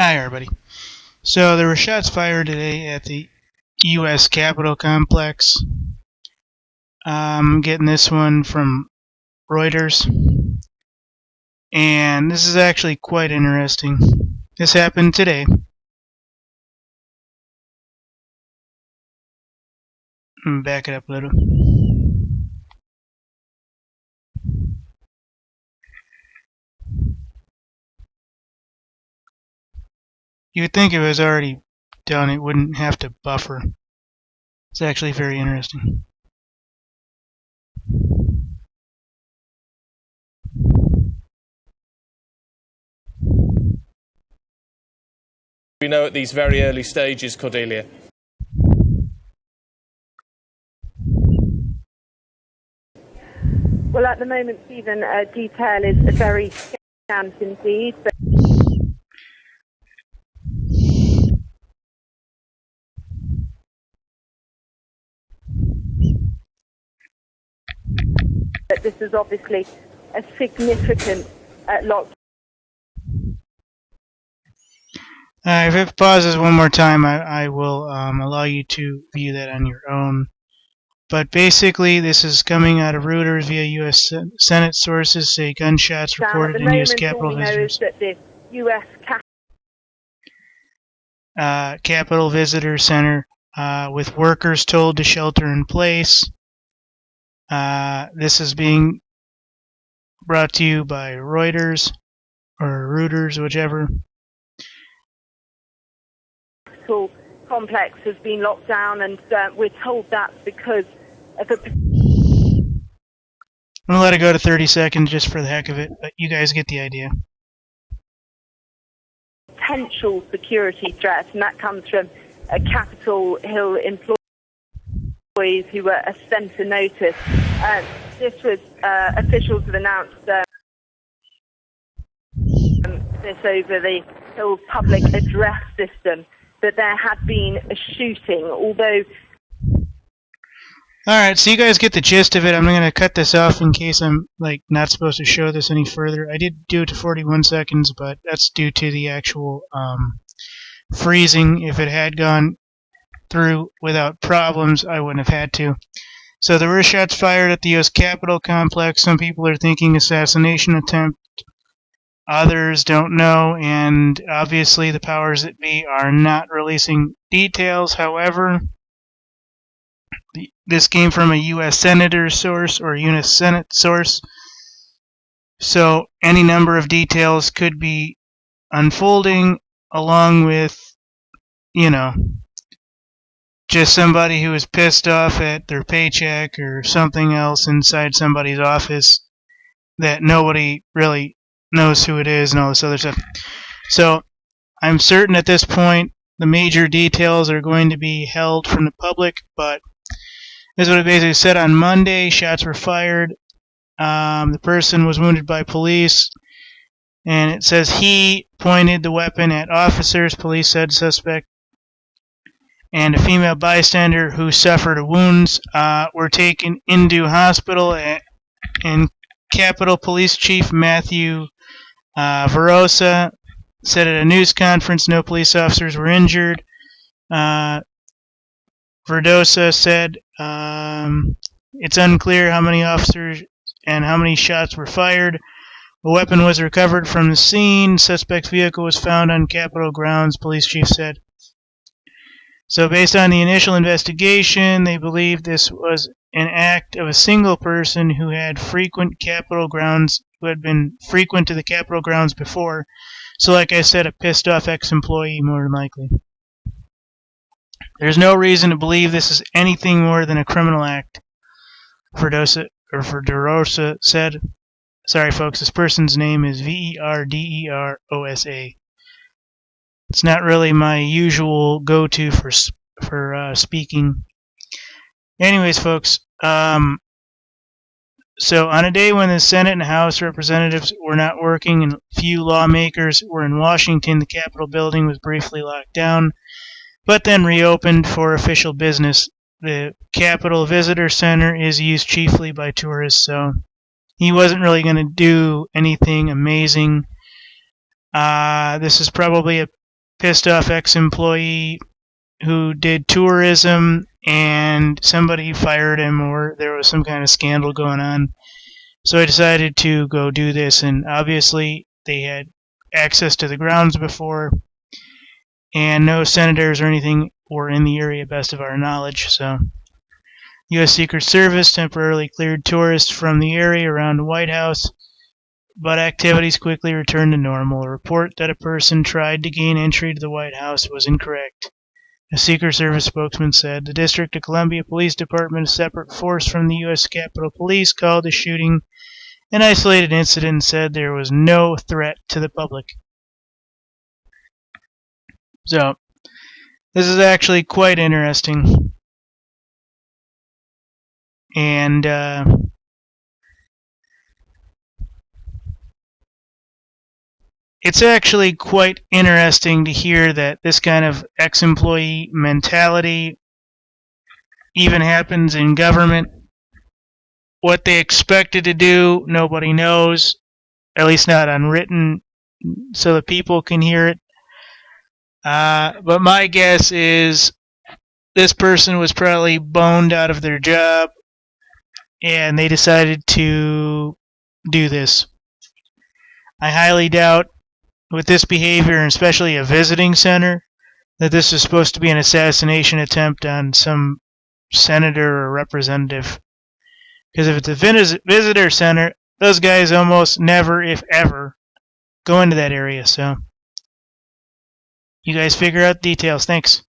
Hi, everybody. So there were shots fired today at the U.S. Capitol complex. I'm getting this one from Reuters, and this is actually quite interesting. This happened today. Let me back it up a little. You would think it was already done, it wouldn't have to buffer. It's actually very interesting. We know at these very early stages, Cordelia? Well, at the moment, Stephen, detail is very scant indeed. But this is obviously a significant lockdown. If it pauses one more time, I will allow you to view that on your own. But basically, this is coming out of Reuters via U.S. Senate sources say gunshots reported in U.S. Capitol visitors. That the U.S. Capitol Visitor Center with workers told to shelter in place. This is being brought to you by Reuters or Reuters, whichever. Complex has been locked down, and we're told that's because of the. I'm gonna let it go to 30 seconds just for the heck of it, but you guys get the idea. Potential security threat, and that comes from Capitol Hill employees who were sent a notice. This was officials have announced this over the Hill public address system, that there had been a shooting, although. Alright, so you guys get the gist of it. I'm going to cut this off in case I'm not supposed to show this any further. I did do it to 41 seconds, but that's due to the actual freezing. If it had gone through without problems, I wouldn't have had to. So there were shots fired at the U.S. Capitol complex. Some people are thinking assassination attempt. Others don't know, and obviously the powers that be are not releasing details. However, this came from a U.S. Senator source or U.S. Senate source, so any number of details could be unfolding, along with, just somebody who is pissed off at their paycheck or something else inside somebody's office that nobody really knows who it is and all this other stuff. So I'm certain at this point the major details are going to be held from the public, but this is what it basically said. On Monday, shots were fired. The person was wounded by police, and it says he pointed the weapon at officers. Police said suspect and a female bystander who suffered wounds were taken into hospital, and Capitol Police Chief Matthew Verosa said at a news conference no police officers were injured. Verdosa said it's unclear how many officers and how many shots were fired. A weapon was recovered from the scene. Suspect's vehicle was found on Capitol grounds, police chief said. So based on the initial investigation, they believe this was an act of a single person who had been frequent to the Capitol grounds before. So like I said, a pissed off ex-employee more than likely. There's no reason to believe this is anything more than a criminal act, Verdosa said. Sorry folks, this person's name is Verderosa. It's not really my usual go-to for speaking. Anyways, folks, so on a day when the Senate and House representatives were not working and few lawmakers were in Washington, the Capitol building was briefly locked down, but then reopened for official business. The Capitol Visitor Center is used chiefly by tourists, so he wasn't really going to do anything amazing. This is probably pissed off ex-employee who did tourism, and somebody fired him, or there was some kind of scandal going on. So I decided to go do this, and obviously they had access to the grounds before, and no senators or anything were in the area, best of our knowledge. So U.S. Secret Service temporarily cleared tourists from the area around the White House, but activities quickly returned to normal. A report that a person tried to gain entry to the White House was incorrect. A Secret Service spokesman said the District of Columbia Police Department, a separate force from the U.S. Capitol Police, called the shooting an isolated incident and said there was no threat to the public. So, this is actually quite interesting. And, it's actually quite interesting to hear that this kind of ex-employee mentality even happens in government. What they expected to do, nobody knows, at least not unwritten, so the people can hear it. But my guess is this person was probably boned out of their job, and they decided to do this. I highly doubt, with this behavior, and especially a visiting center, that this is supposed to be an assassination attempt on some senator or representative. Because if it's a visitor center, those guys almost never, if ever, go into that area. So, you guys figure out details. Thanks.